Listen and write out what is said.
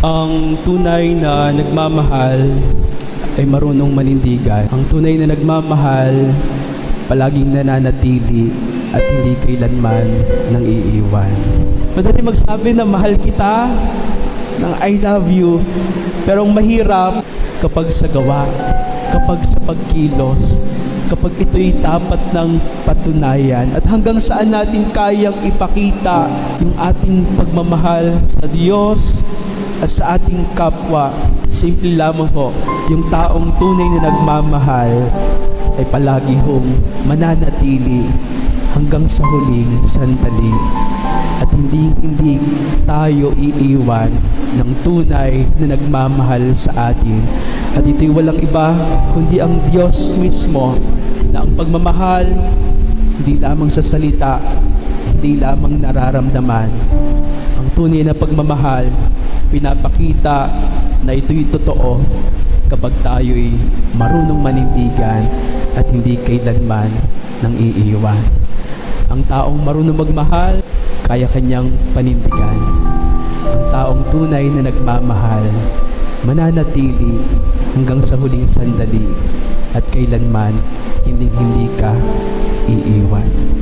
Ang tunay na nagmamahal ay marunong manindigan. Ang tunay na nagmamahal, palaging nananatili at hindi kailanman nang iiwan. Madali magsabi na mahal kita, ng I love you, pero ang mahirap kapag sa gawa, kapag sa pagkilos, kapag ito'y tapat ng patunayan at hanggang saan natin kayang ipakita yung ating pagmamahal sa Diyos at sa ating kapwa. Simple lamang po, yung taong tunay na nagmamahal ay palagi hong mananatili hanggang sa huling sandali at hindi tayo iiwan ng tunay na nagmamahal sa atin. At ito'y walang iba kundi ang Diyos mismo, na ang pagmamahal hindi lamang sa salita, hindi lamang nararamdaman. Ang tunay na pagmamahal pinapakita na ito'y totoo kapag tayo'y marunong manindigan at hindi kailanman nang iiwan. Ang taong marunong magmahal, kaya kanyang panindigan. Ang taong tunay na nagmamahal, mananatili hanggang sa huling sandali at kailanman hindi ka iiwan.